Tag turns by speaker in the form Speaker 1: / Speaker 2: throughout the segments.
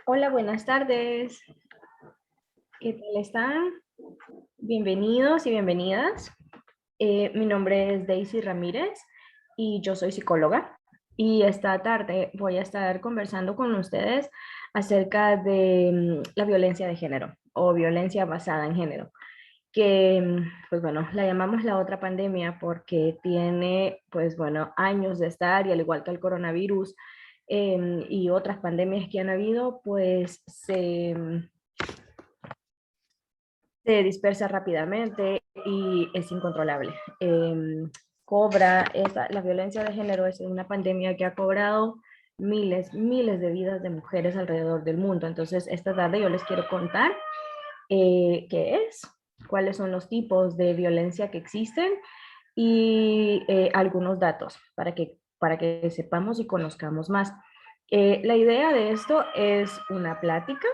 Speaker 1: Hola, buenas tardes. ¿Qué tal están? Bienvenidos y bienvenidas. Mi nombre es Daisy Ramírez y yo soy psicóloga. Y esta tarde voy a estar conversando con ustedes acerca de la violencia de género o violencia basada en género, que, pues bueno, la llamamos la otra pandemia porque tiene, pues bueno, años de estar y al igual que el coronavirus y otras pandemias que han habido, pues se dispersa rápidamente y es incontrolable. La violencia de género es una pandemia que ha cobrado miles de vidas de mujeres alrededor del mundo. Entonces, esta tarde yo les quiero contar qué es, cuáles son los tipos de violencia que existen y algunos datos para que sepamos y conozcamos más. La idea de esto es una plática.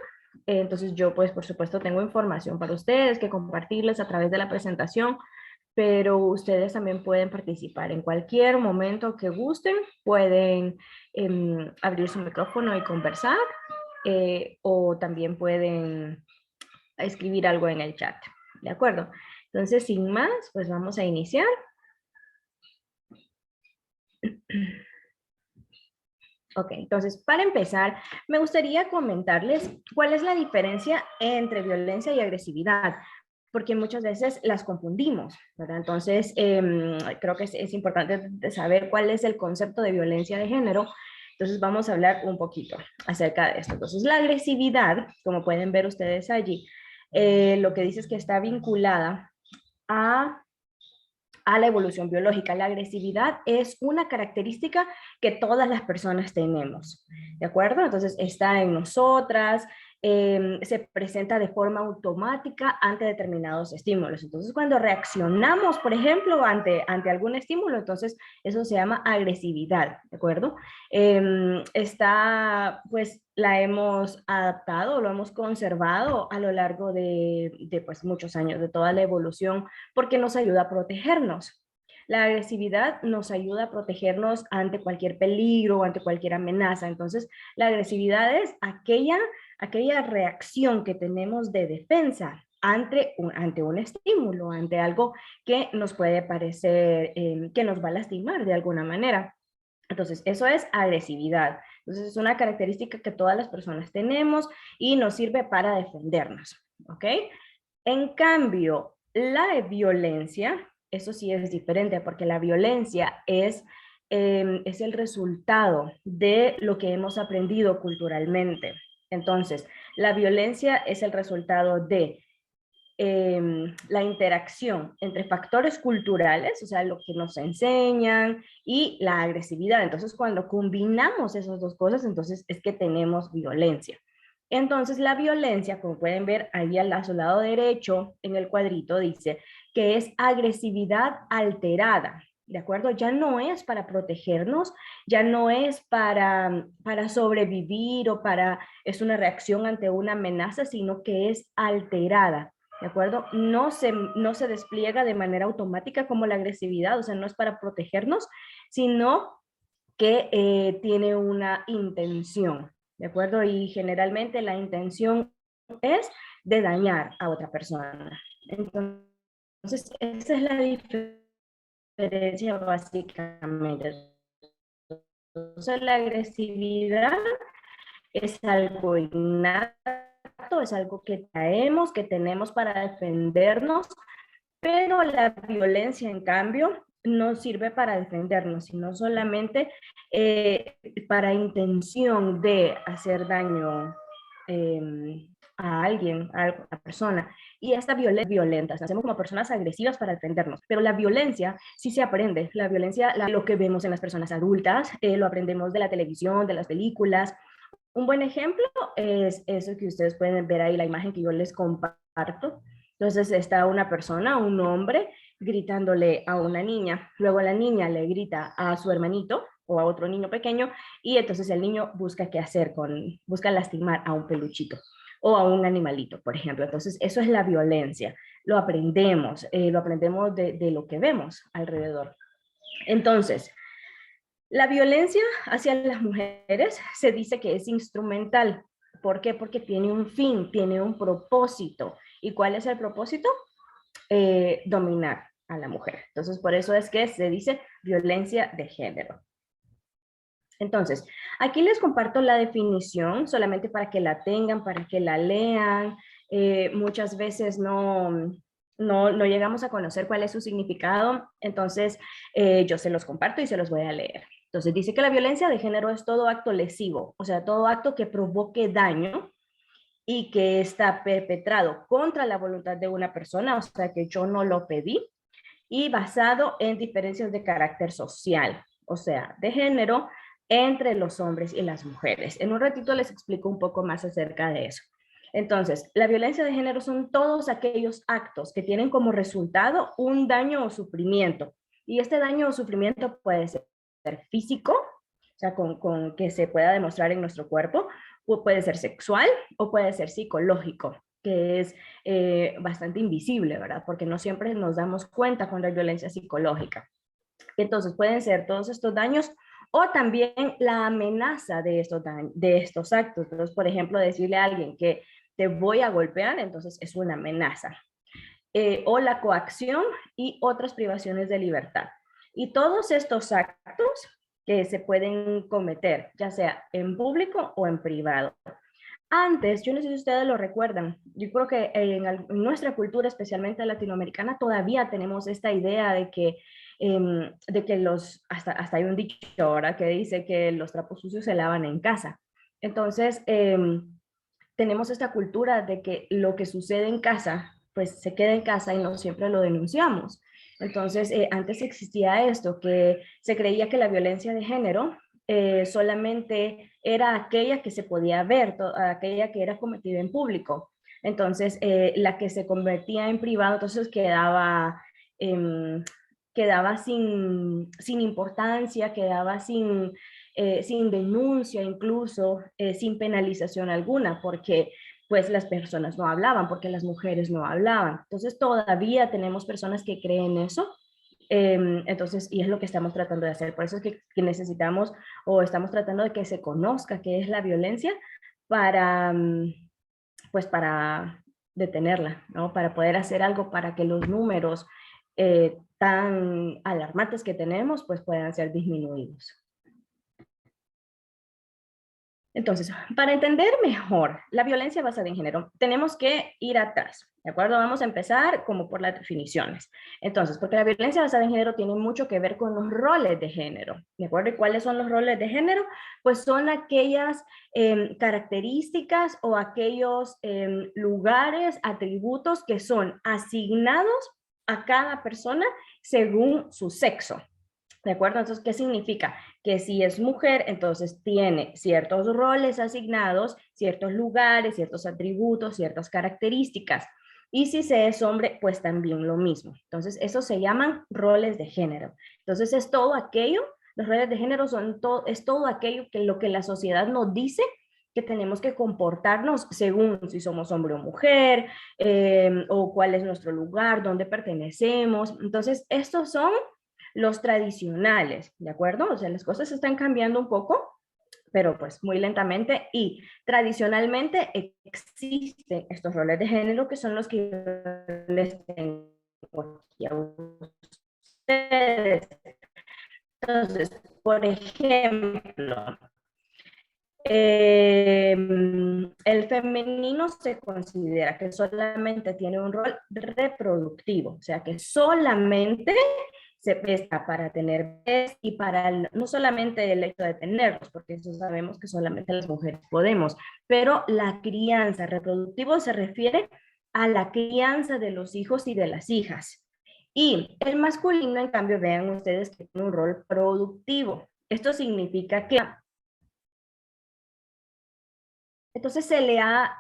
Speaker 1: Entonces yo pues por supuesto tengo información para ustedes que compartirles a través de la presentación, pero ustedes también pueden participar en cualquier momento que gusten, pueden abrir su micrófono y conversar, o también pueden escribir algo en el chat, ¿de acuerdo? Entonces sin más, pues vamos a iniciar. Ok, entonces para empezar, me gustaría comentarles cuál es la diferencia entre violencia y agresividad, porque muchas veces las confundimos, ¿verdad? Entonces, creo que es importante saber cuál es el concepto de violencia de género. Entonces, vamos a hablar un poquito acerca de esto. Entonces, la agresividad, como pueden ver ustedes allí, lo que dice es que está vinculada a a la evolución biológica. La agresividad es una característica que todas las personas tenemos, ¿de acuerdo? Entonces está en nosotras, se presenta de forma automática ante determinados estímulos. Entonces cuando reaccionamos, por ejemplo, ante algún estímulo, entonces eso se llama agresividad, ¿de acuerdo? Pues la hemos adaptado, lo hemos conservado a lo largo de pues, muchos años, de toda la evolución, porque nos ayuda a protegernos. La agresividad nos ayuda a protegernos ante cualquier peligro o ante cualquier amenaza. Entonces, la agresividad es aquella reacción que tenemos de defensa ante un estímulo, ante algo que nos puede parecer que nos va a lastimar de alguna manera. Entonces, eso es agresividad. Entonces, es una característica que todas las personas tenemos y nos sirve para defendernos, ¿ok? En cambio, la violencia, eso sí es diferente, porque la violencia es el resultado de lo que hemos aprendido culturalmente. Entonces, la violencia es el resultado de la interacción entre factores culturales, o sea, lo que nos enseñan, y la agresividad. Entonces, cuando combinamos esas dos cosas, entonces es que tenemos violencia. Entonces, la violencia, como pueden ver ahí a su lado derecho, en el cuadrito, dice que es agresividad alterada. ¿De acuerdo? Ya no es para protegernos, ya no es para sobrevivir o es una reacción ante una amenaza, sino que es alterada. ¿De acuerdo? No se despliega de manera automática como la agresividad, o sea, no es para protegernos, sino que tiene una intención, ¿de acuerdo? Y generalmente la intención es de dañar a otra persona. Entonces, esa es la diferencia básicamente. Entonces, la agresividad es algo innato, es algo que traemos, que tenemos para defendernos, pero la violencia, en cambio, no sirve para defendernos, sino solamente para intención de hacer daño a alguien, a una persona. Y esta violencia es violenta, nacemos como personas agresivas para defendernos, pero la violencia sí se aprende. La violencia, lo que vemos en las personas adultas, lo aprendemos de la televisión, de las películas. Un buen ejemplo es eso que ustedes pueden ver ahí, la imagen que yo les comparto. Entonces está una persona, un hombre, gritándole a una niña. Luego la niña le grita a su hermanito o a otro niño pequeño y entonces el niño busca qué hacer, busca lastimar a un peluchito o a un animalito, por ejemplo. Entonces eso es la violencia. Lo aprendemos de lo que vemos alrededor. Entonces, la violencia hacia las mujeres se dice que es instrumental. ¿Por qué? Porque tiene un fin, tiene un propósito. ¿Y cuál es el propósito? Dominar a la mujer. Entonces, por eso es que se dice violencia de género. Entonces, aquí les comparto la definición solamente para que la tengan, para que la lean. Muchas veces no llegamos a conocer cuál es su significado, entonces yo se los comparto y se los voy a leer. Entonces, dice que la violencia de género es todo acto lesivo, o sea, todo acto que provoque daño y que está perpetrado contra la voluntad de una persona, o sea, que yo no lo pedí, y basado en diferencias de carácter social, o sea, de género entre los hombres y las mujeres. En un ratito les explico un poco más acerca de eso. Entonces, la violencia de género son todos aquellos actos que tienen como resultado un daño o sufrimiento. Y este daño o sufrimiento puede ser físico, o sea, con que se pueda demostrar en nuestro cuerpo, o puede ser sexual o puede ser psicológico, que es bastante invisible, ¿verdad? Porque no siempre nos damos cuenta cuando hay violencia psicológica. Entonces pueden ser todos estos daños o también la amenaza de estos actos. Entonces, por ejemplo, decirle a alguien que te voy a golpear, entonces es una amenaza. O la coacción y otras privaciones de libertad. Y todos estos actos que se pueden cometer, ya sea en público o en privado. Antes, yo no sé si ustedes lo recuerdan, yo creo que en nuestra cultura, especialmente latinoamericana, todavía tenemos esta idea de que hasta hay un dicho ahora que dice que los trapos sucios se lavan en casa. Entonces, tenemos esta cultura de que lo que sucede en casa, pues se queda en casa y no siempre lo denunciamos. Entonces, antes existía esto, que se creía que la violencia de género solamente era aquella que se podía ver, aquella que era cometida en público. Entonces, la que se convertía en privado, entonces em, quedaba sin importancia, quedaba sin denuncia, incluso sin penalización alguna, porque pues las personas no hablaban, porque las mujeres no hablaban. Entonces todavía tenemos personas que creen eso. Entonces, y es lo que estamos tratando de hacer. Por eso es que necesitamos o estamos tratando de que se conozca qué es la violencia para, pues para detenerla, ¿no? Para poder hacer algo para que los números tan alarmantes que tenemos pues puedan ser disminuidos. Entonces, para entender mejor la violencia basada en género, tenemos que ir atrás, ¿de acuerdo? Vamos a empezar como por las definiciones. Entonces, porque la violencia basada en género tiene mucho que ver con los roles de género, ¿de acuerdo? ¿Y cuáles son los roles de género? Pues son aquellas características o aquellos lugares, atributos que son asignados a cada persona según su sexo. ¿De acuerdo? Entonces, ¿qué significa? Que si es mujer, entonces tiene ciertos roles asignados, ciertos lugares, ciertos atributos, ciertas características. Y si se es hombre, pues también lo mismo. Entonces, eso se llaman roles de género. Entonces, es todo aquello, los roles de género es todo aquello que lo que la sociedad nos dice que tenemos que comportarnos según si somos hombre o mujer, o cuál es nuestro lugar, dónde pertenecemos. Entonces, estos son los tradicionales, ¿de acuerdo? O sea, las cosas están cambiando un poco, pero pues muy lentamente y tradicionalmente existen estos roles de género que son los que les tengo aquí a ustedes. Entonces, por ejemplo, el femenino se considera que solamente tiene un rol reproductivo, o sea que solamente se presta para tener bebés y para no solamente el hecho de tenerlos, porque eso sabemos que solamente las mujeres podemos, pero la crianza reproductiva se refiere a la crianza de los hijos y de las hijas. Y el masculino, en cambio, vean ustedes que tiene un rol productivo. Esto significa que entonces se le ha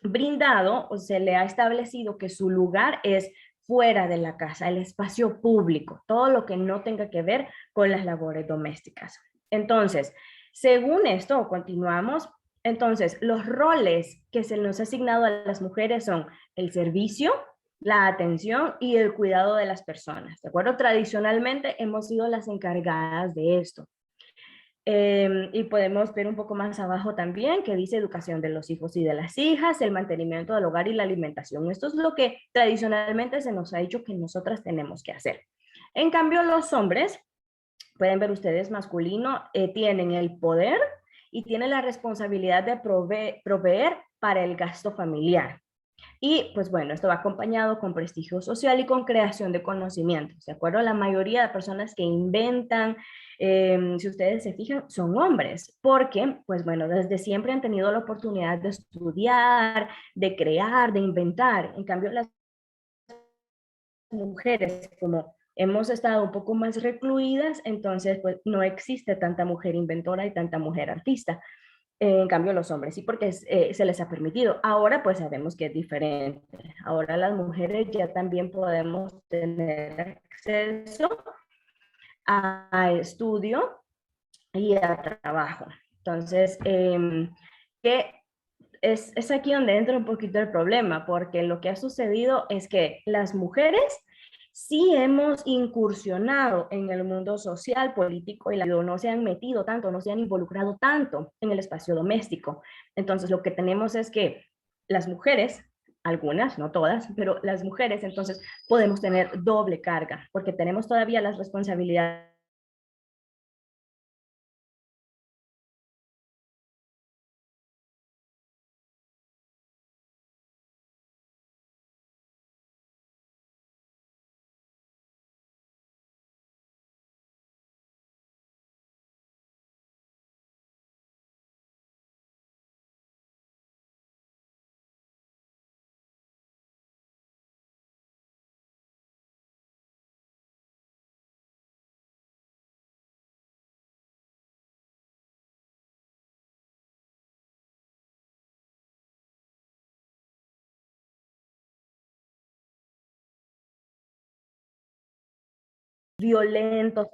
Speaker 1: brindado o se le ha establecido que su lugar es fuera de la casa, el espacio público, todo lo que no tenga que ver con las labores domésticas. Entonces, según esto, continuamos. Entonces, los roles que se nos ha asignado a las mujeres son el servicio, la atención y el cuidado de las personas. ¿De acuerdo? Tradicionalmente hemos sido las encargadas de esto. Y podemos ver un poco más abajo también que dice educación de los hijos y de las hijas, el mantenimiento del hogar y la alimentación. Esto es lo que tradicionalmente se nos ha dicho que nosotras tenemos que hacer. En cambio, los hombres, pueden ver ustedes, masculino, tienen el poder y tienen la responsabilidad de proveer para el gasto familiar. Y pues bueno, esto va acompañado con prestigio social y con creación de conocimientos. De acuerdo, la mayoría de personas que inventan, si ustedes se fijan, son hombres, porque pues bueno, desde siempre han tenido la oportunidad de estudiar, de crear, de inventar. En cambio, las mujeres, como hemos estado un poco más recluidas, entonces pues no existe tanta mujer inventora y tanta mujer artista. En cambio, los hombres sí, porque se les ha permitido. Ahora, pues sabemos que es diferente. Ahora las mujeres ya también podemos tener acceso a estudio y a trabajo. Entonces, que es aquí donde entra un poquito el problema, porque lo que ha sucedido es que las mujeres sí hemos incursionado en el mundo social, político y no se han metido tanto, no se han involucrado tanto en el espacio doméstico. Entonces, lo que tenemos es que las mujeres, algunas, no todas, pero las mujeres, entonces podemos tener doble carga, porque tenemos todavía las responsabilidades violentos,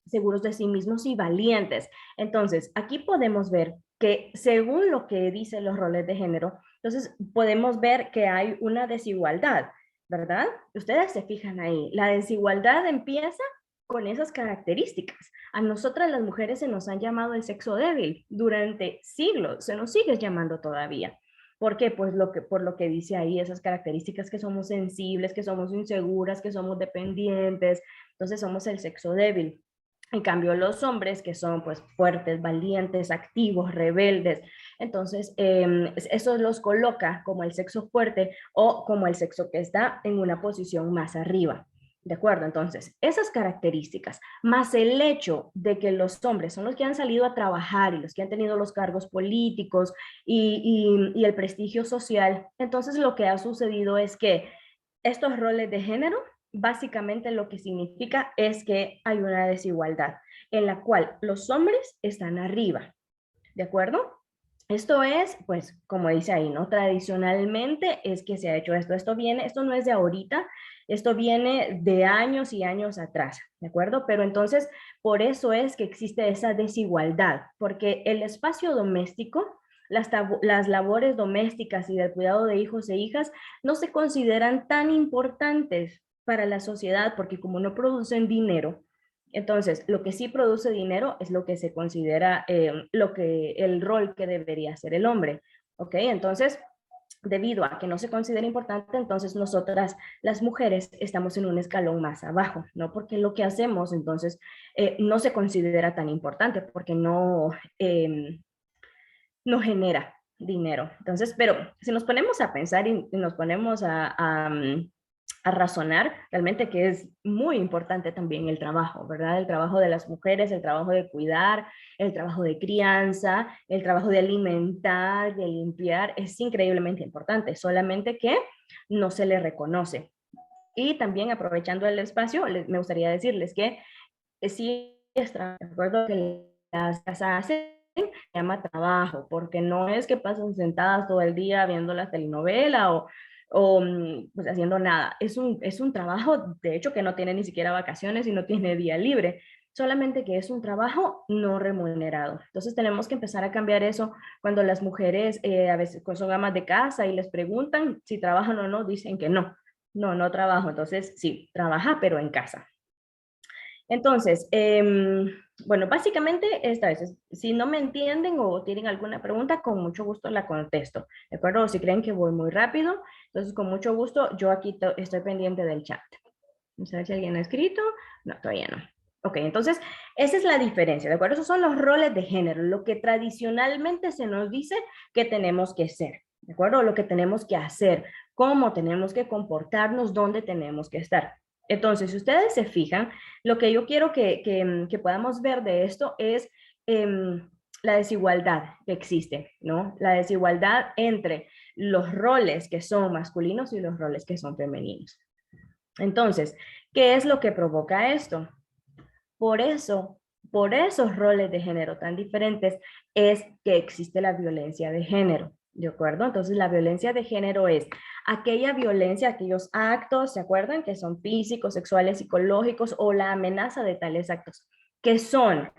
Speaker 1: seguros de sí mismos y valientes. Entonces, aquí podemos ver que según lo que dicen los roles de género, entonces podemos ver que hay una desigualdad, ¿verdad? Ustedes se fijan ahí, la desigualdad empieza con esas características. A nosotras las mujeres se nos han llamado el sexo débil durante siglos, se nos sigue llamando todavía. ¿Por qué? Pues por lo que dice ahí, esas características que somos sensibles, que somos inseguras, que somos dependientes, entonces somos el sexo débil. En cambio, los hombres que son pues fuertes, valientes, activos, rebeldes, entonces eso los coloca como el sexo fuerte o como el sexo que está en una posición más arriba. ¿De acuerdo? Entonces, esas características, más el hecho de que los hombres son los que han salido a trabajar y los que han tenido los cargos políticos y el prestigio social, entonces lo que ha sucedido es que estos roles de género básicamente lo que significa es que hay una desigualdad en la cual los hombres están arriba, ¿de acuerdo? Esto es, pues, como dice ahí, ¿no? Tradicionalmente es que se ha hecho esto. Esto no es de ahorita, esto viene de años y años atrás, ¿de acuerdo? Pero entonces, por eso es que existe esa desigualdad, porque el espacio doméstico, las labores domésticas y del cuidado de hijos e hijas no se consideran tan importantes para la sociedad porque como no producen dinero, entonces, lo que sí produce dinero es lo que se considera el rol que debería hacer el hombre. ¿Ok? Entonces, debido a que no se considera importante, entonces nosotras, las mujeres, estamos en un escalón más abajo, ¿no? Porque lo que hacemos, entonces, no se considera tan importante porque no genera dinero. Entonces, pero si nos ponemos a pensar y nos ponemos a razonar, realmente que es muy importante también el trabajo, ¿verdad? El trabajo de las mujeres, el trabajo de cuidar, el trabajo de crianza, el trabajo de alimentar, de limpiar, es increíblemente importante, solamente que no se le reconoce. Y también aprovechando el espacio, me gustaría decirles que sí está de acuerdo que las casas hacen, se llama trabajo, porque no es que pasan sentadas todo el día viendo la telenovela o pues haciendo nada. Es un trabajo, de hecho, que no tiene ni siquiera vacaciones y no tiene día libre, solamente que es un trabajo no remunerado. Entonces tenemos que empezar a cambiar eso cuando las mujeres a veces son amas de casa y les preguntan si trabajan o no, dicen que no, no trabajo. Entonces sí, trabaja, pero en casa. Entonces, bueno, básicamente esta vez, si no me entienden o tienen alguna pregunta, con mucho gusto la contesto, ¿de acuerdo? O si creen que voy muy rápido, entonces con mucho gusto yo aquí estoy pendiente del chat. Vamos a ver si alguien ha escrito. No, todavía no. Ok, entonces esa es la diferencia, ¿de acuerdo? Esos son los roles de género, lo que tradicionalmente se nos dice que tenemos que ser, ¿de acuerdo? Lo que tenemos que hacer, cómo tenemos que comportarnos, dónde tenemos que estar. Entonces, si ustedes se fijan, lo que yo quiero que podamos ver de esto es la desigualdad que existe, ¿no? La desigualdad entre los roles que son masculinos y los roles que son femeninos. Entonces, ¿qué es lo que provoca esto? Por eso, por esos roles de género tan diferentes, es que existe la violencia de género, ¿de acuerdo? Entonces, la violencia de género es aquella violencia, aquellos actos, ¿se acuerdan? Que son físicos, sexuales, psicológicos o la amenaza de tales actos, que son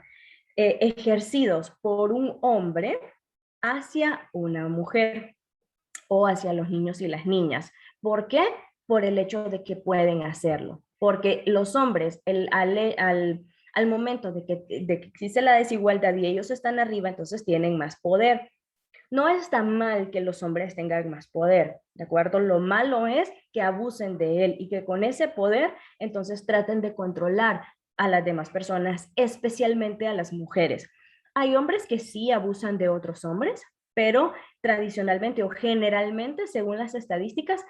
Speaker 1: ejercidos por un hombre hacia una mujer o hacia los niños y las niñas. ¿Por qué? Por el hecho de que pueden hacerlo. Porque los hombres, al momento de que existe la desigualdad y ellos están arriba, entonces tienen más poder. No está mal que los hombres tengan más poder, ¿de acuerdo? Lo malo es que abusen de él y que con ese poder entonces traten de controlar a las demás personas, especialmente a las mujeres. Hay hombres que sí abusan de otros hombres, pero tradicionalmente o generalmente, según las estadísticas,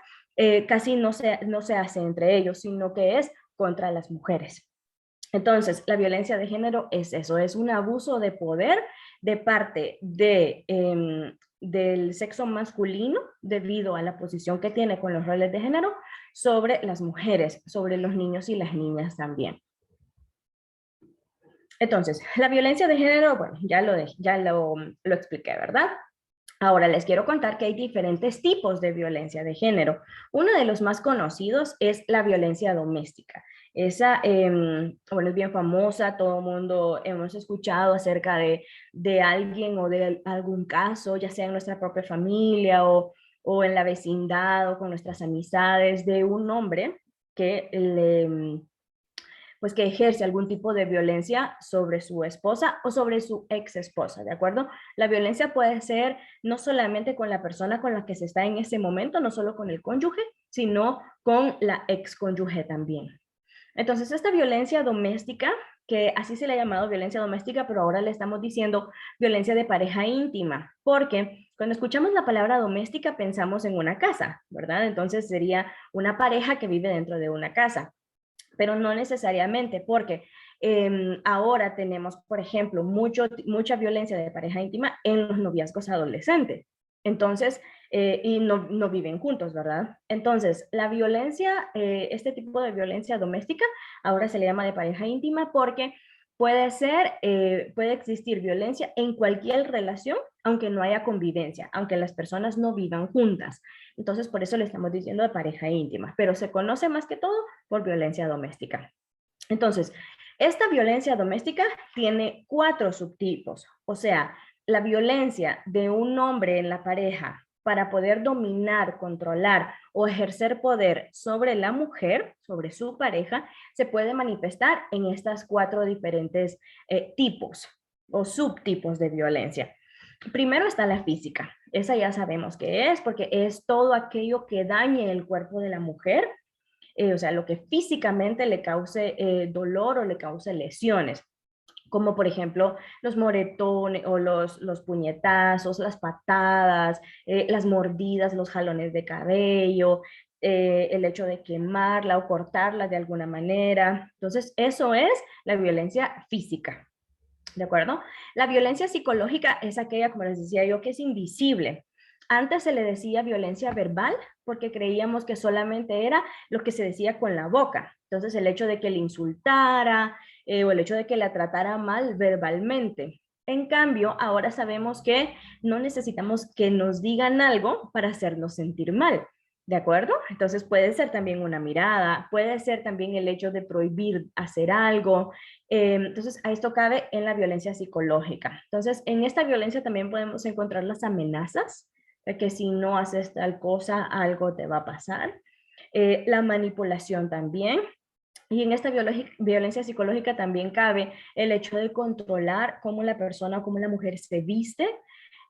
Speaker 1: casi no se hace entre ellos, sino que es contra las mujeres. Entonces, la violencia de género es eso, es un abuso de poder de parte del sexo masculino debido a la posición que tiene con los roles de género sobre las mujeres, sobre los niños y las niñas también. Entonces, la violencia de género, bueno, ya lo expliqué, ¿verdad? Ahora les quiero contar que hay diferentes tipos de violencia de género. Uno de los más conocidos es la violencia doméstica. Esa, bueno, es bien famosa, todo el mundo hemos escuchado acerca de alguien o de algún caso, ya sea en nuestra propia familia o en la vecindad o con nuestras amistades, de un hombre que pues que ejerce algún tipo de violencia sobre su esposa o sobre su ex esposa, ¿de acuerdo? La violencia puede ser no solamente con la persona con la que se está en ese momento, no solo con el cónyuge, sino con la ex cónyuge también. Entonces, esta violencia doméstica, que así se le ha llamado violencia doméstica, pero ahora le estamos diciendo violencia de pareja íntima, porque cuando escuchamos la palabra doméstica pensamos en una casa, ¿verdad? Entonces sería una pareja que vive dentro de una casa, pero no necesariamente, porque ahora tenemos, por ejemplo, mucha violencia de pareja íntima en los noviazgos adolescentes. Entonces, y no viven juntos, ¿verdad? Entonces, la violencia, este tipo de violencia doméstica, ahora se le llama de pareja íntima porque puede existir violencia en cualquier relación, aunque no haya convivencia, aunque las personas no vivan juntas. Entonces, por eso le estamos diciendo de pareja íntima, pero se conoce más que todo por violencia doméstica. Entonces, esta violencia doméstica tiene 4 subtipos, o sea, la violencia de un hombre en la pareja para poder dominar, controlar o ejercer poder sobre la mujer, sobre su pareja, se puede manifestar en estas 4 diferentes tipos o subtipos de violencia. Primero está la física, esa ya sabemos qué es, porque es todo aquello que dañe el cuerpo de la mujer, o sea, lo que físicamente le cause dolor o le cause lesiones, como por ejemplo los moretones o los puñetazos, las patadas, las mordidas, los jalones de cabello, el hecho de quemarla o cortarla de alguna manera. Entonces, eso es la violencia física. ¿De acuerdo? La violencia psicológica es aquella, como les decía yo, que es invisible. Antes se le decía violencia verbal porque creíamos que solamente era lo que se decía con la boca. Entonces el hecho de que le insultara o el hecho de que la tratara mal verbalmente. En cambio, ahora sabemos que no necesitamos que nos digan algo para hacernos sentir mal. ¿De acuerdo? Entonces puede ser también una mirada, puede ser también el hecho de prohibir hacer algo, entonces, a esto cabe en la violencia psicológica. Entonces, en esta violencia también podemos encontrar las amenazas, de que si no haces tal cosa, algo te va a pasar. La manipulación también. Y en esta violencia psicológica también cabe el hecho de controlar cómo la persona, cómo la mujer se viste,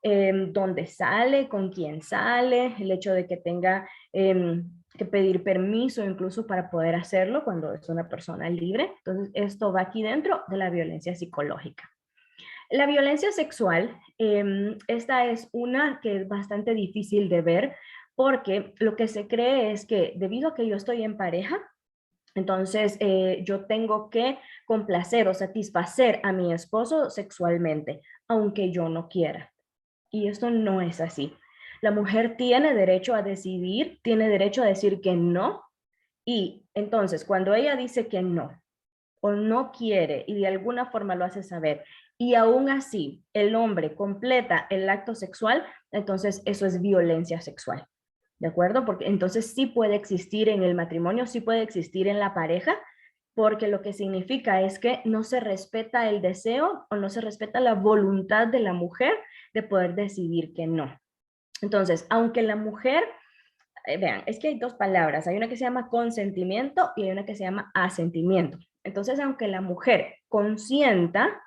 Speaker 1: dónde sale, con quién sale, el hecho de que tenga que pedir permiso incluso para poder hacerlo cuando es una persona libre. Entonces, esto va aquí dentro de la violencia psicológica. La violencia sexual, esta es una que es bastante difícil de ver porque lo que se cree es que debido a que yo estoy en pareja, entonces yo tengo que complacer o satisfacer a mi esposo sexualmente, aunque yo no quiera. Y esto no es así. La mujer tiene derecho a decidir, tiene derecho a decir que no. Y entonces cuando ella dice que no o no quiere y de alguna forma lo hace saber y aún así el hombre completa el acto sexual, entonces eso es violencia sexual. ¿De acuerdo? Porque entonces sí puede existir en el matrimonio, sí puede existir en la pareja, porque lo que significa es que no se respeta el deseo o no se respeta la voluntad de la mujer de poder decidir que no. Entonces, aunque la mujer, vean, es que hay dos palabras, hay una que se llama consentimiento y hay una que se llama asentimiento. Entonces, aunque la mujer consienta,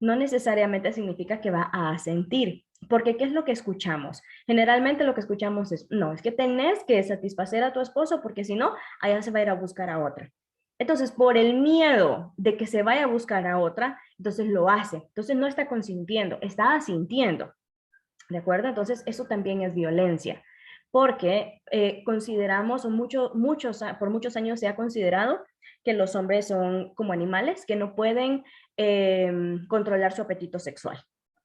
Speaker 1: no necesariamente significa que va a asentir. Porque ¿qué es lo que escuchamos? Generalmente lo que escuchamos es, no, es que tenés que satisfacer a tu esposo porque si no, allá se va a ir a buscar a otra. Entonces, por el miedo de que se vaya a buscar a otra, entonces lo hace. Entonces no está consintiendo, está asintiendo. ¿De acuerdo? Entonces, eso también es violencia, porque consideramos, por muchos años se ha considerado que los hombres son como animales que no pueden controlar su apetito sexual.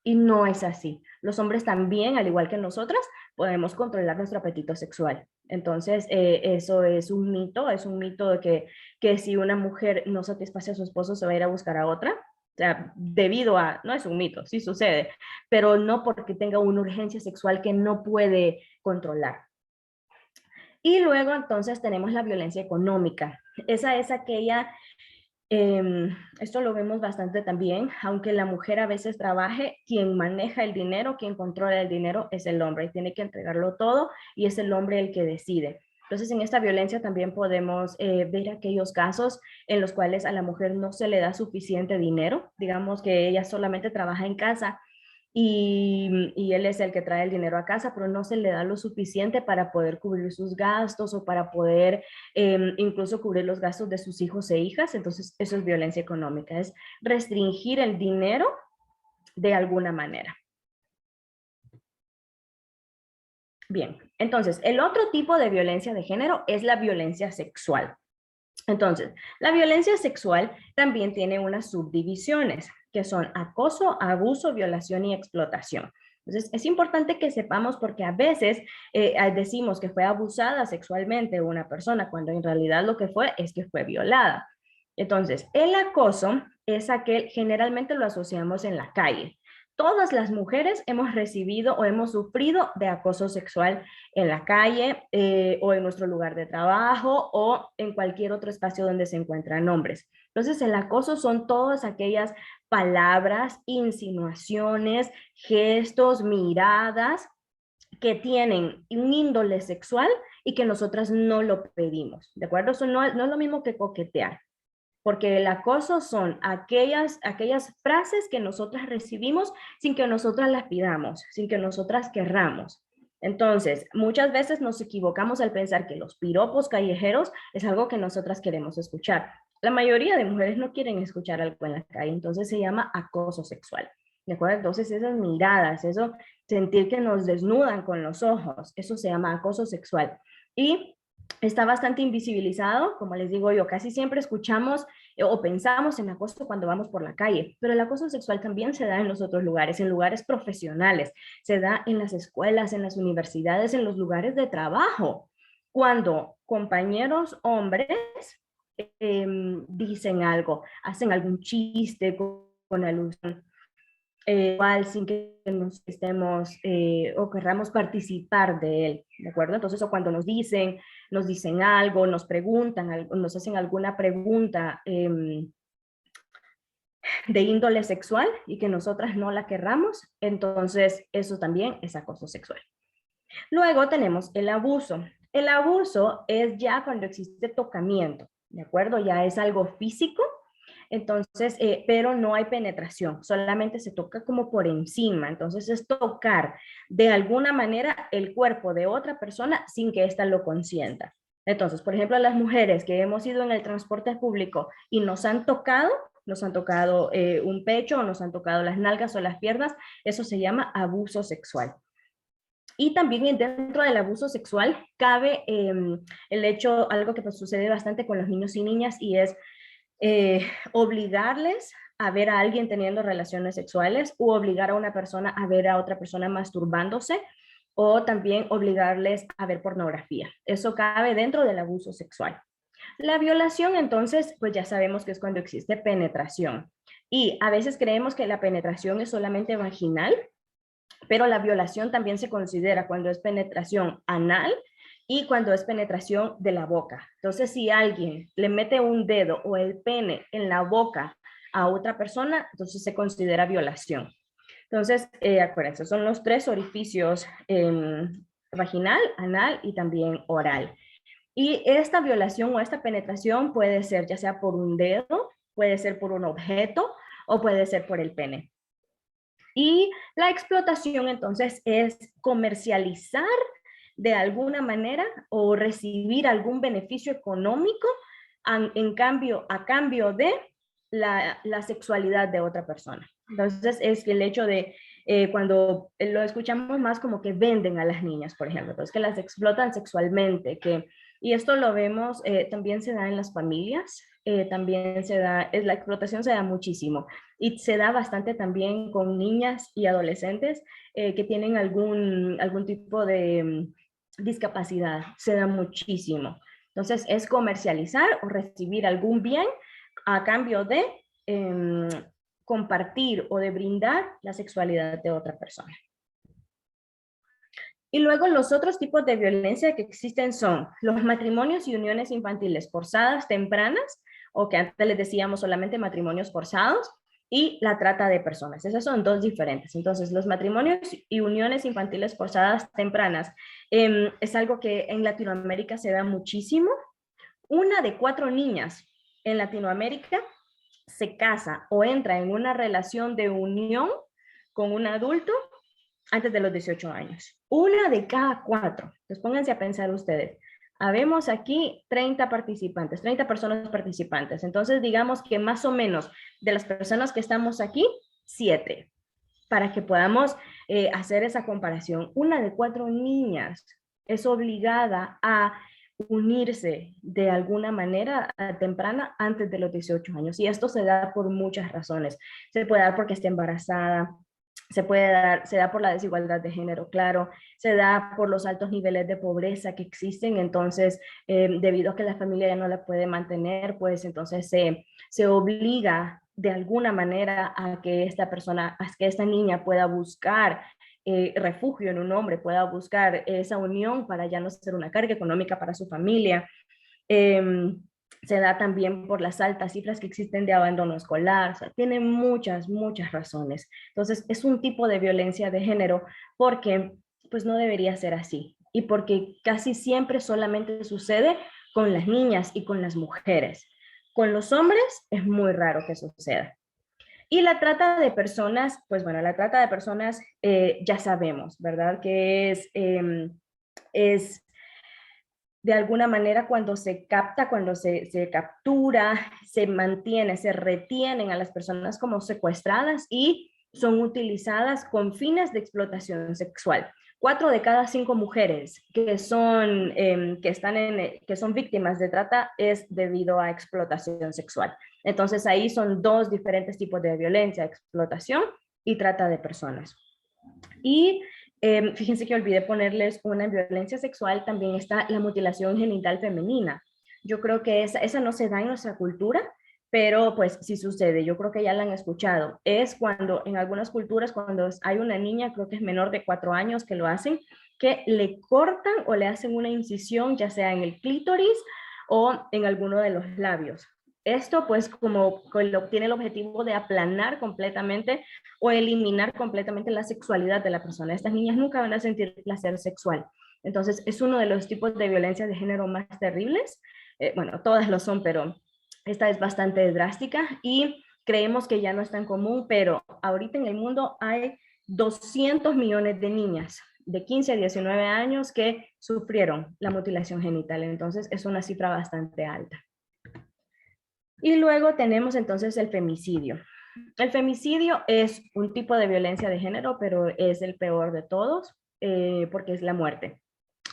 Speaker 1: Y no es así. Los hombres también, al igual que nosotras, podemos controlar nuestro apetito sexual. Entonces, eso es un mito de que si una mujer no satisface a su esposo, se va a ir a buscar a otra. O sea, debido a, no es un mito, sí sucede, pero no porque tenga una urgencia sexual que no puede controlar. Y luego entonces tenemos la violencia económica. Esa es aquella, esto lo vemos bastante también, aunque la mujer a veces trabaje, quien maneja el dinero, quien controla el dinero es el hombre y tiene que entregarlo todo y es el hombre el que decide. Entonces, en esta violencia también podemos ver aquellos casos en los cuales a la mujer no se le da suficiente dinero, digamos que ella solamente trabaja en casa y él es el que trae el dinero a casa, pero no se le da lo suficiente para poder cubrir sus gastos o para poder incluso cubrir los gastos de sus hijos e hijas. Entonces, eso es violencia económica, es restringir el dinero de alguna manera. Bien, entonces, el otro tipo de violencia de género es la violencia sexual. Entonces, la violencia sexual también tiene unas subdivisiones, que son acoso, abuso, violación y explotación. Entonces, es importante que sepamos porque a veces decimos que fue abusada sexualmente una persona, cuando en realidad lo que fue es que fue violada. Entonces, el acoso es aquel, generalmente lo asociamos en la calle. Todas las mujeres hemos recibido o hemos sufrido de acoso sexual en la calle o en nuestro lugar de trabajo o en cualquier otro espacio donde se encuentran hombres. Entonces, el acoso son todas aquellas palabras, insinuaciones, gestos, miradas que tienen un índole sexual y que nosotras no lo pedimos, ¿de acuerdo? Eso no es lo mismo que coquetear. Porque el acoso son aquellas frases que nosotras recibimos sin que nosotras las pidamos, sin que nosotras querramos. Entonces, muchas veces nos equivocamos al pensar que los piropos callejeros es algo que nosotras queremos escuchar. La mayoría de mujeres no quieren escuchar algo en la calle, entonces se llama acoso sexual. ¿De acuerdo? Entonces esas miradas, eso, sentir que nos desnudan con los ojos, eso se llama acoso sexual. Y está bastante invisibilizado, como les digo yo, casi siempre escuchamos o pensamos en acoso cuando vamos por la calle, pero el acoso sexual también se da en los otros lugares, en lugares profesionales, se da en las escuelas, en las universidades, en los lugares de trabajo, cuando compañeros hombres dicen algo, hacen algún chiste con alusión igual sin que nos estemos o querramos participar de él, ¿de acuerdo? Entonces, o cuando nos dicen algo, nos preguntan, nos hacen alguna pregunta de índole sexual y que nosotras no la querramos, entonces eso también es acoso sexual. Luego tenemos el abuso. El abuso es ya cuando existe tocamiento. ¿de acuerdo? Ya es algo físico. Entonces, pero no hay penetración, solamente se toca como por encima. Entonces es tocar de alguna manera el cuerpo de otra persona sin que ésta lo consienta. Entonces, por ejemplo, las mujeres que hemos ido en el transporte público y nos han tocado un pecho o nos han tocado las nalgas o las piernas, eso se llama abuso sexual. Y también dentro del abuso sexual cabe el hecho, algo que pues, sucede bastante con los niños y niñas, y es obligarles a ver a alguien teniendo relaciones sexuales o obligar a una persona a ver a otra persona masturbándose o también obligarles a ver pornografía. Eso cabe dentro del abuso sexual. La violación, entonces, pues ya sabemos que es cuando existe penetración. Y a veces creemos que la penetración es solamente vaginal, pero la violación también se considera cuando es penetración anal y cuando es penetración de la boca. Entonces, si alguien le mete un dedo o el pene en la boca a otra persona, entonces se considera violación. Entonces, acuérdense, son los tres orificios, vaginal, anal y también oral. Y esta violación o esta penetración puede ser ya sea por un dedo, puede ser por un objeto o puede ser por el pene. Y la explotación entonces es comercializar de alguna manera o recibir algún beneficio económico a cambio de la sexualidad de otra persona. Entonces es el hecho de cuando lo escuchamos más como que venden a las niñas, por ejemplo, entonces que las explotan sexualmente, y esto lo vemos, también se da en las familias, también se da, la explotación se da muchísimo y se da bastante también con niñas y adolescentes que tienen algún tipo de discapacidad, se da muchísimo. Entonces es comercializar o recibir algún bien a cambio de compartir o de brindar la sexualidad de otra persona. Y luego los otros tipos de violencia que existen son los matrimonios y uniones infantiles forzadas tempranas, o que antes les decíamos solamente matrimonios forzados, y la trata de personas. Esas son dos diferentes. Entonces, los matrimonios y uniones infantiles forzadas tempranas es algo que en Latinoamérica se da muchísimo. Una de 4 niñas en Latinoamérica se casa o entra en una relación de unión con un adulto antes de los 18 años. Una de cada 4. Entonces pónganse a pensar ustedes. Habemos aquí 30 participantes, 30 personas participantes. Entonces digamos que más o menos de las personas que estamos aquí, 7, para que podamos hacer esa comparación. Una de 4 niñas es obligada a unirse de alguna manera temprana antes de los 18 años. Y esto se da por muchas razones. Se puede dar porque está embarazada, se da por la desigualdad de género, claro, se da por los altos niveles de pobreza que existen, entonces, debido a que la familia ya no la puede mantener, pues entonces se obliga de alguna manera a que esta persona, a que esta niña pueda buscar refugio en un hombre, pueda buscar esa unión para ya no ser una carga económica para su familia. Se da también por las altas cifras que existen de abandono escolar, o sea, tiene muchas, muchas razones. Entonces, es un tipo de violencia de género porque pues no debería ser así y porque casi siempre solamente sucede con las niñas y con las mujeres. Con los hombres es muy raro que suceda. Y la trata de personas, pues bueno, la trata de personas ya sabemos, ¿verdad? Que es de alguna manera cuando se capta, cuando se captura, se mantiene, se retienen a las personas como secuestradas y son utilizadas con fines de explotación sexual. 4 de cada 5 mujeres que son víctimas de trata es debido a explotación sexual. Entonces ahí son 2 diferentes tipos de violencia: explotación y trata de personas. Y fíjense que olvidé ponerles una: en violencia sexual también está la mutilación genital femenina. Yo creo que esa no se da en nuestra cultura, pero pues sí sucede. Yo creo que ya la han escuchado. Es cuando en algunas culturas, cuando hay una niña, creo que es menor de 4 años, que lo hacen, que le cortan o le hacen una incisión, ya sea en el clítoris o en alguno de los labios. Esto pues como tiene el objetivo de aplanar completamente o eliminar completamente la sexualidad de la persona. Estas niñas nunca van a sentir placer sexual. Entonces es uno de los tipos de violencia de género más terribles bueno, todas lo son, pero esta es bastante drástica y creemos que ya no es tan común, pero ahorita en el mundo hay 200 millones de niñas de 15 a 19 años que sufrieron la mutilación genital. Entonces, es una cifra bastante alta. Y luego tenemos entonces el femicidio. El femicidio es un tipo de violencia de género, pero es el peor de todos porque es la muerte.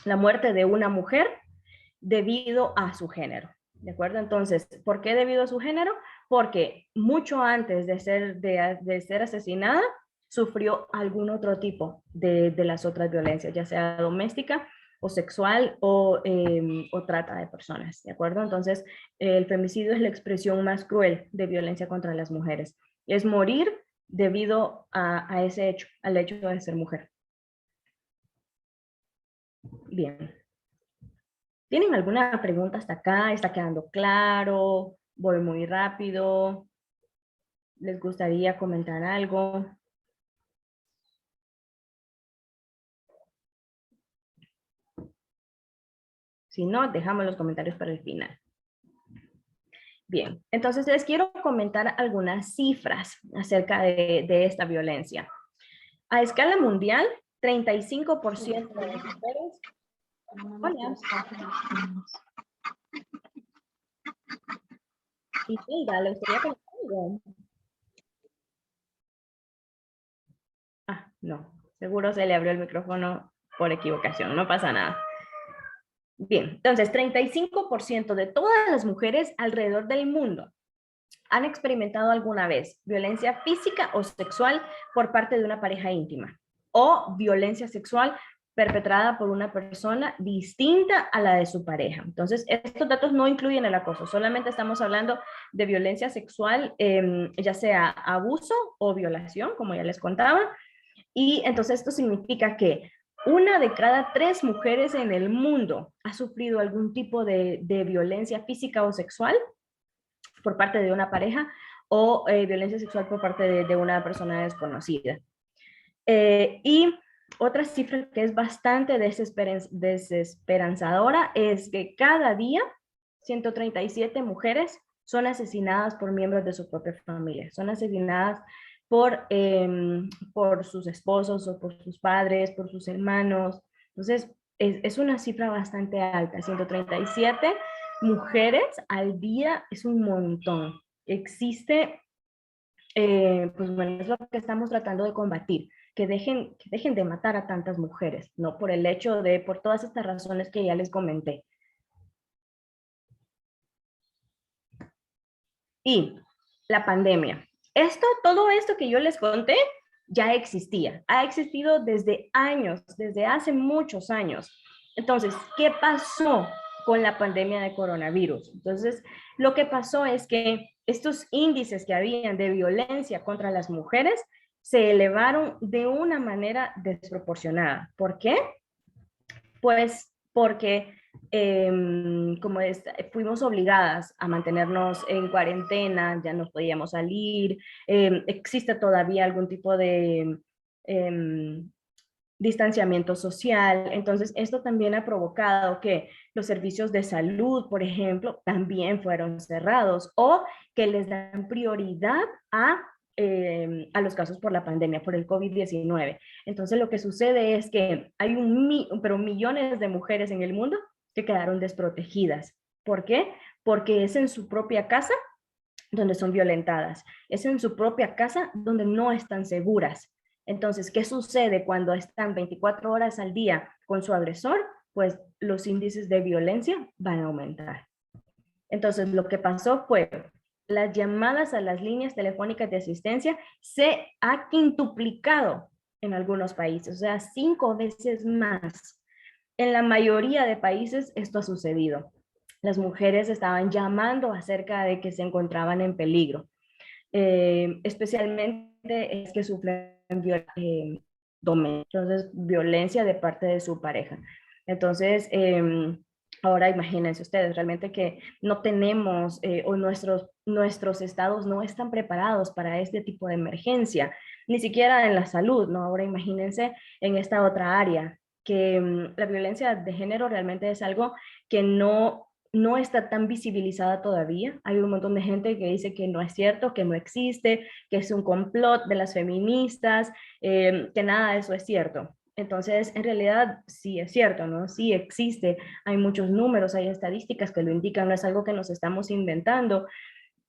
Speaker 1: La muerte de una mujer debido a su género. ¿De acuerdo? Entonces, ¿por qué debido a su género? Porque mucho antes de ser asesinada, sufrió algún otro tipo de las otras violencias, ya sea doméstica o sexual o trata de personas, ¿de acuerdo? Entonces, el femicidio es la expresión más cruel de violencia contra las mujeres. Es morir debido a ese hecho, al hecho de ser mujer. Bien. ¿Tienen alguna pregunta hasta acá? ¿Está quedando claro? ¿Voy muy rápido? ¿Les gustaría comentar algo? Si no, dejamos los comentarios para el final. Bien, entonces les quiero comentar algunas cifras acerca de esta violencia. A escala mundial, 35% de las mujeres... Hola. Isilda, ¿le gustaría comentar algo? Ah, no. Seguro se le abrió el micrófono por equivocación. No pasa nada. Bien, entonces 35% de todas las mujeres alrededor del mundo han experimentado alguna vez violencia física o sexual por parte de una pareja íntima o violencia sexual perpetrada por una persona distinta a la de su pareja. Entonces, estos datos no incluyen el acoso, solamente estamos hablando de violencia sexual, ya sea abuso o violación, como ya les contaba. Y entonces esto significa que una de cada 3 mujeres en el mundo ha sufrido algún tipo de violencia física o sexual por parte de una pareja o violencia sexual por parte de una persona desconocida. Y otra cifra que es bastante desesperanzadora es que cada día 137 mujeres son asesinadas por miembros de su propia familia, son asesinadas por sus esposos o por sus padres, por sus hermanos. Entonces, es una cifra bastante alta, 137 mujeres al día es un montón. Existe, pues bueno, es lo que estamos tratando de combatir, que dejen de matar a tantas mujeres, ¿no? Por el hecho de, por todas estas razones que ya les comenté. Y la pandemia. Todo esto que yo les conté ya existía, ha existido desde años, desde hace muchos años. Entonces, ¿qué pasó con la pandemia de coronavirus? Entonces, lo que pasó es que estos índices que habían de violencia contra las mujeres se elevaron de una manera desproporcionada. ¿Por qué? Pues porque fuimos obligadas a mantenernos en cuarentena, ya no podíamos salir, existe todavía algún tipo de eh, distanciamiento social. Entonces, esto también ha provocado que los servicios de salud, por ejemplo, también fueron cerrados o que les dan prioridad a los casos por la pandemia, por el COVID-19. Entonces, lo que sucede es que hay pero millones de mujeres en el mundo que quedaron desprotegidas. ¿Por qué? Porque es en su propia casa donde son violentadas, es en su propia casa donde no están seguras. Entonces, ¿qué sucede cuando están 24 horas al día con su agresor? Pues los índices de violencia van a aumentar. Entonces, lo que pasó fue las llamadas a las líneas telefónicas de asistencia se ha quintuplicado en algunos países, o sea, 5 veces más. En la mayoría de países esto ha sucedido. Las mujeres estaban llamando acerca de que se encontraban en peligro. Especialmente es que sufren entonces violencia de parte de su pareja. Entonces, ahora imagínense ustedes, realmente que no tenemos o nuestros estados no están preparados para este tipo de emergencia, ni siquiera en la salud, ¿no? Ahora imagínense en esta otra área, que la violencia de género realmente es algo que no no está tan visibilizada todavía. Hay un montón de gente que dice que no es cierto, que no existe, que es un complot de las feministas, que nada de eso es cierto. Entonces, en realidad sí es cierto, ¿no? Sí existe, hay muchos números, hay estadísticas que lo indican, no es algo que nos estamos inventando.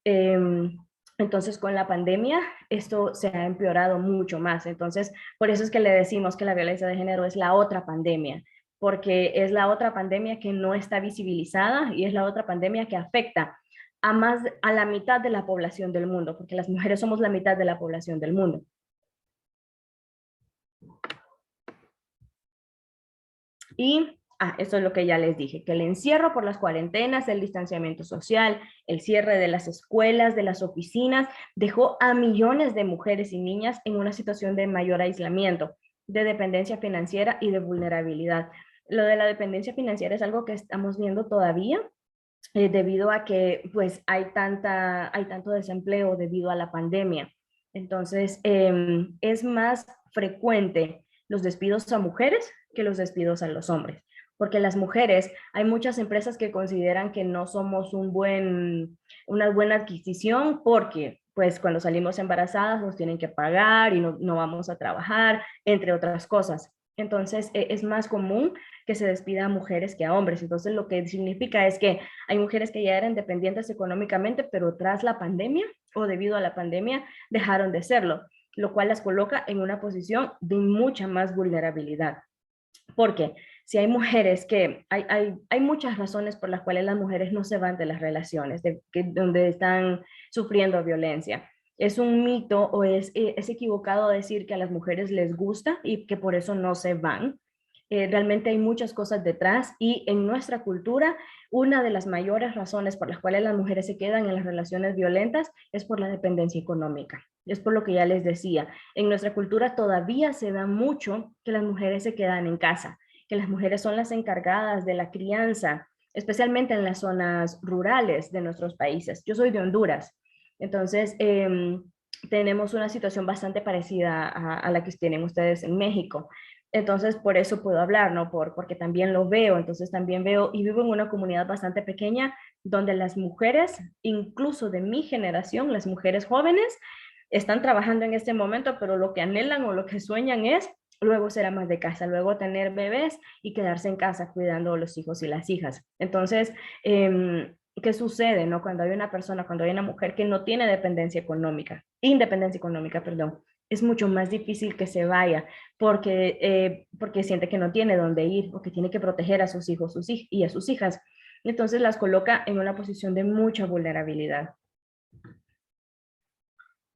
Speaker 1: Em, entonces, con la pandemia, esto se ha empeorado mucho más. Entonces, por eso es que le decimos que la violencia de género es la otra pandemia, porque es la otra pandemia que no está visibilizada y es la otra pandemia que afecta a la mitad de la población del mundo, porque las mujeres somos la mitad de la población del mundo. Y eso es lo que ya les dije, que el encierro por las cuarentenas, el distanciamiento social, el cierre de las escuelas, de las oficinas, dejó a millones de mujeres y niñas en una situación de mayor aislamiento, de dependencia financiera y de vulnerabilidad. Lo de la dependencia financiera es algo que estamos viendo todavía, debido a que pues hay tanto desempleo debido a la pandemia. Entonces, es más frecuente los despidos a mujeres que los despidos a los hombres, porque las mujeres, hay muchas empresas que consideran que no somos una buena adquisición porque pues cuando salimos embarazadas nos tienen que pagar y no vamos a trabajar, entre otras cosas. Entonces, es más común que se despida a mujeres que a hombres. Entonces, lo que significa es que hay mujeres que ya eran dependientes económicamente, pero tras la pandemia o debido a la pandemia dejaron de serlo, lo cual las coloca en una posición de mucha más vulnerabilidad. Porque si hay mujeres hay muchas razones por las cuales las mujeres no se van de las relaciones donde están sufriendo violencia. Es un mito o es equivocado decir que a las mujeres les gusta y que por eso no se van. Realmente hay muchas cosas detrás y en nuestra cultura una de las mayores razones por las cuales las mujeres se quedan en las relaciones violentas es por la dependencia económica. Es por lo que ya les decía, en nuestra cultura todavía se da mucho que las mujeres se quedan en casa, que las mujeres son las encargadas de la crianza, especialmente en las zonas rurales de nuestros países. Yo soy de Honduras, entonces tenemos una situación bastante parecida a la que tienen ustedes en México. Entonces, por eso puedo hablar, ¿no? Porque también lo veo, entonces también veo y vivo en una comunidad bastante pequeña donde las mujeres, incluso de mi generación, las mujeres jóvenes, están trabajando en este momento, pero lo que anhelan o lo que sueñan es luego ser amas de casa, luego tener bebés y quedarse en casa cuidando a los hijos y las hijas. Entonces, ¿qué sucede, no? Cuando hay una persona, cuando hay una mujer que no tiene independencia económica, perdón, es mucho más difícil que se vaya porque siente que no tiene dónde ir o que tiene que proteger a sus hijos y a sus hijas. Entonces las coloca en una posición de mucha vulnerabilidad.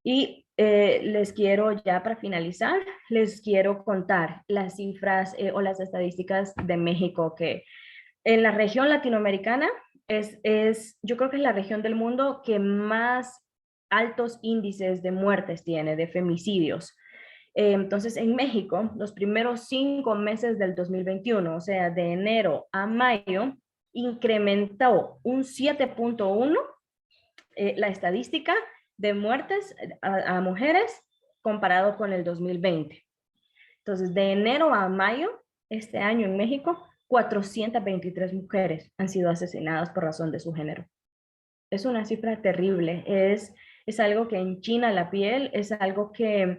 Speaker 1: Y les quiero, ya para finalizar, les quiero contar las cifras o las estadísticas de México, que en la región latinoamericana yo creo que es la región del mundo que más altos índices de muertes tiene, de femicidios. Entonces, en México, los primeros 5 meses del 2021, o sea, de enero a mayo, incrementó un 7.1 la estadística de muertes a mujeres comparado con el 2020. Entonces, de enero a mayo, este año en México, 423 mujeres han sido asesinadas por razón de su género. Es una cifra terrible, es algo que enchina la piel, es algo que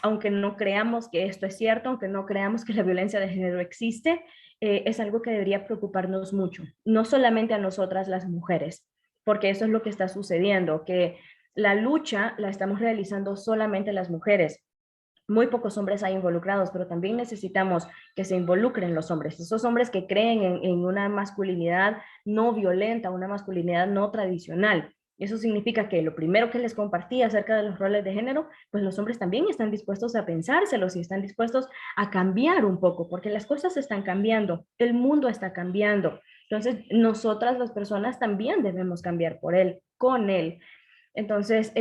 Speaker 1: aunque no creamos que esto es cierto, aunque no creamos que la violencia de género existe, es algo que debería preocuparnos mucho, no solamente a nosotras las mujeres, porque eso es lo que está sucediendo, que la lucha la estamos realizando solamente las mujeres. Muy pocos hombres hay involucrados, pero también necesitamos que se involucren los hombres, esos hombres que creen en una masculinidad no violenta, una masculinidad no tradicional. Eso significa que lo primero que les compartí acerca de los roles de género, pues los hombres también están dispuestos a pensárselos y están dispuestos a cambiar un poco, porque las cosas están cambiando, el mundo está cambiando. Entonces, nosotras las personas también debemos cambiar por él, con él. Entonces,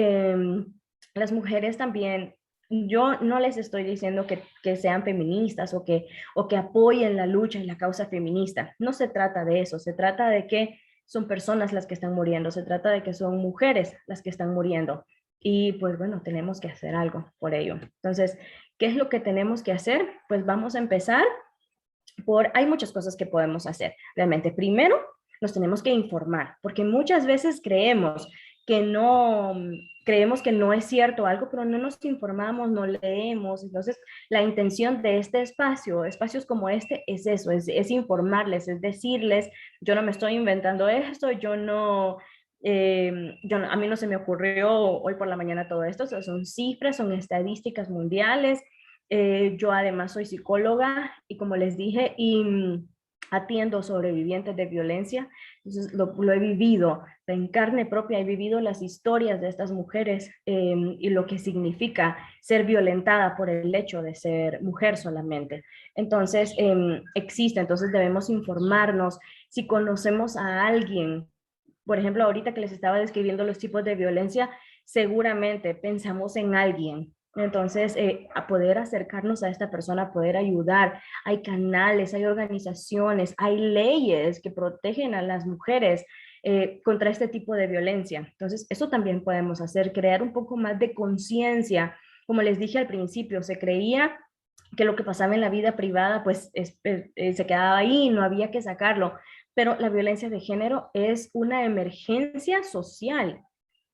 Speaker 1: las mujeres también, yo no les estoy diciendo que sean feministas o que apoyen la lucha y la causa feminista. No se trata de eso, se trata de que son personas las que están muriendo, se trata de que son mujeres las que están muriendo. Y pues bueno, tenemos que hacer algo por ello. Entonces, ¿qué es lo que tenemos que hacer? Pues vamos a empezar hay muchas cosas que podemos hacer. Realmente, primero, nos tenemos que informar, porque muchas veces creemos que no es cierto algo, pero no nos informamos, no leemos. Entonces, la intención de este espacio, espacios como este, es eso, es informarles, es decirles, yo no me estoy inventando esto, a mí no se me ocurrió hoy por la mañana todo esto, o sea, son cifras, son estadísticas mundiales. Yo además soy psicóloga y como les dije, atiendo sobrevivientes de violencia. Entonces lo he vivido en carne propia, he vivido las historias de estas mujeres y lo que significa ser violentada por el hecho de ser mujer solamente. Entonces existe, entonces debemos informarnos. Si conocemos a alguien, por ejemplo, ahorita que les estaba describiendo los tipos de violencia, seguramente pensamos en alguien. Entonces, a poder acercarnos a esta persona, a poder ayudar. Hay canales, hay organizaciones, hay leyes que protegen a las mujeres contra este tipo de violencia. Entonces, eso también podemos hacer, crear un poco más de conciencia. Como les dije al principio, se creía que lo que pasaba en la vida privada, pues se quedaba ahí, no había que sacarlo, pero la violencia de género es una emergencia social.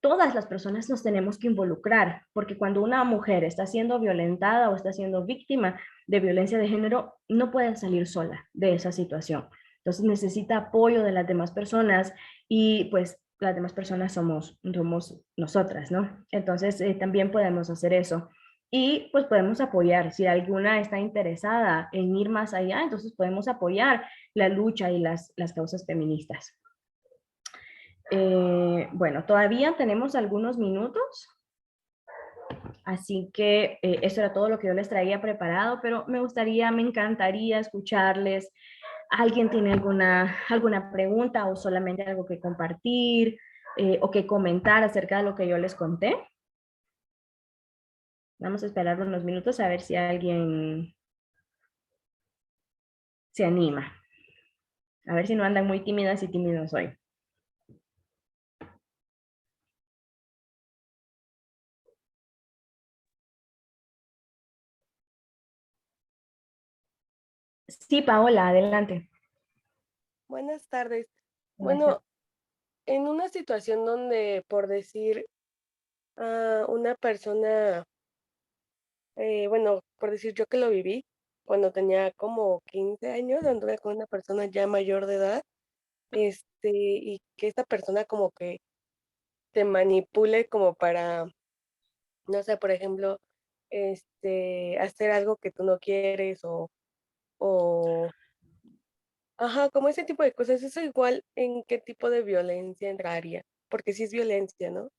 Speaker 1: Todas las personas nos tenemos que involucrar, porque cuando una mujer está siendo violentada o está siendo víctima de violencia de género, no puede salir sola de esa situación. Entonces necesita apoyo de las demás personas y pues las demás personas somos nosotras, ¿no? Entonces también podemos hacer eso. Y pues podemos apoyar, si alguna está interesada en ir más allá, entonces podemos apoyar la lucha y las causas feministas. Bueno, todavía tenemos algunos minutos, así que eso era todo lo que yo les traía preparado, pero me encantaría escucharles. ¿Alguien tiene alguna pregunta o solamente algo que compartir o que comentar acerca de lo que yo les conté? Vamos a esperar unos minutos a ver si alguien se anima. A ver si no andan muy tímidas y tímidos hoy. Sí, Paola, adelante.
Speaker 2: Buenas tardes.
Speaker 1: Buenas
Speaker 2: Bueno,
Speaker 1: tardes.
Speaker 2: en una situación donde, por decir, una persona, bueno, por decir yo que lo viví, cuando tenía como 15 años, anduve con una persona ya mayor de edad, y que esta persona como que te manipule como para, no sé, por ejemplo, hacer algo que tú no quieres o, ajá, como ese tipo de cosas. Eso igual, ¿en qué tipo de violencia entraría? Porque sí es violencia, ¿no?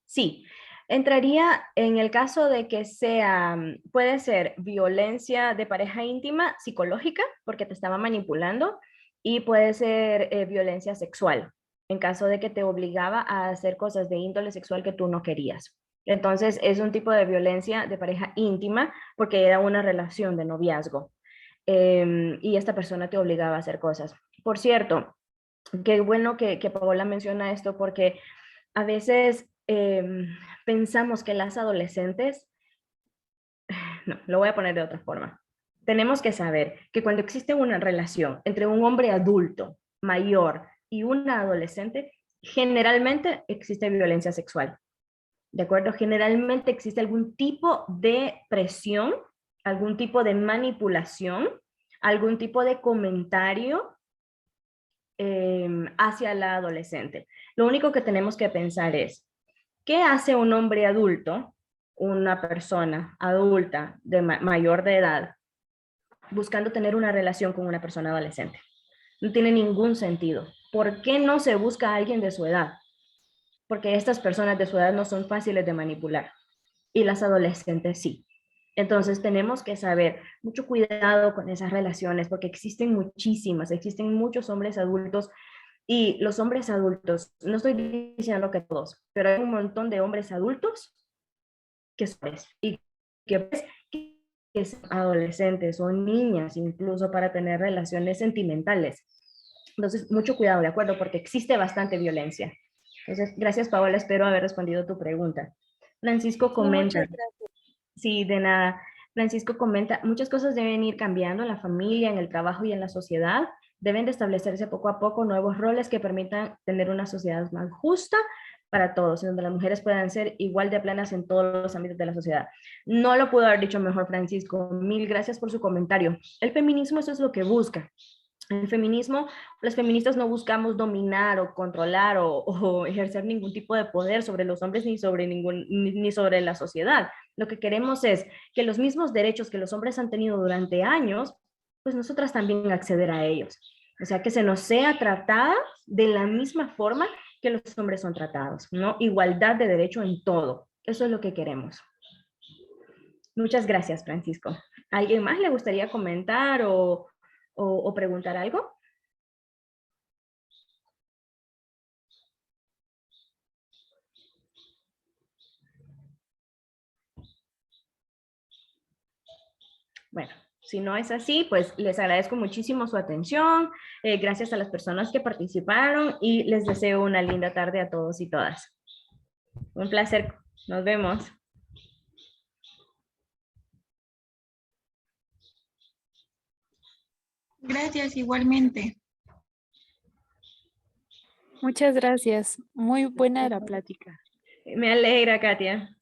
Speaker 1: Sí, entraría en el caso de que sea, puede ser violencia de pareja íntima, psicológica, porque te estaba manipulando, y puede ser violencia sexual, en caso de que te obligaba a hacer cosas de índole sexual que tú no querías. Entonces, es un tipo de violencia de pareja íntima porque era una relación de noviazgo y esta persona te obligaba a hacer cosas. Por cierto, qué bueno que Paola menciona esto porque a veces pensamos que las adolescentes, no, lo voy a poner de otra forma. Tenemos que saber que cuando existe una relación entre un hombre adulto, mayor y una adolescente, generalmente existe violencia sexual. ¿De acuerdo? Generalmente existe algún tipo de presión, algún tipo de manipulación, algún tipo de comentario hacia la adolescente. Lo único que tenemos que pensar es, ¿qué hace un hombre adulto, una persona adulta de mayor de edad, buscando tener una relación con una persona adolescente? No tiene ningún sentido. ¿Por qué no se busca a alguien de su edad? Porque estas personas de su edad no son fáciles de manipular y las adolescentes sí. Entonces tenemos que saber mucho cuidado con esas relaciones porque existen muchísimas, existen muchos hombres adultos y los hombres adultos, no estoy diciendo que todos, pero hay un montón de hombres adultos que son y que, pues, que son adolescentes o niñas incluso para tener relaciones sentimentales. Entonces, mucho cuidado, ¿de acuerdo? Porque existe bastante violencia. Entonces, gracias Paola, espero haber respondido tu pregunta. Francisco
Speaker 2: Sí,
Speaker 1: comenta,
Speaker 2: muchas gracias.
Speaker 1: sí, de nada. Francisco comenta, muchas cosas deben ir cambiando en la familia, en el trabajo y en la sociedad. Deben de establecerse poco a poco nuevos roles que permitan tener una sociedad más justa para todos, en donde las mujeres puedan ser igual de plenas en todos los ámbitos de la sociedad. No lo pudo haber dicho mejor, Francisco. Mil gracias por su comentario. El feminismo eso es lo que busca. El feminismo, las feministas no buscamos dominar o controlar o ejercer ningún tipo de poder sobre los hombres ni sobre, ni sobre la sociedad. Lo que queremos es que los mismos derechos que los hombres han tenido durante años, pues nosotras también acceder a ellos. O sea, que se nos sea tratada de la misma forma que los hombres son tratados, ¿no? Igualdad de derecho en todo. Eso es lo que queremos. Muchas gracias, Francisco. ¿Alguien más le gustaría comentar o preguntar algo? Bueno, si no es así, pues les agradezco muchísimo su atención. Gracias a las personas que participaron y les deseo una linda tarde a todos y todas. Un placer. Nos vemos.
Speaker 3: Gracias, igualmente.
Speaker 4: Muchas gracias. Muy buena la plática.
Speaker 1: Me alegra, Katia.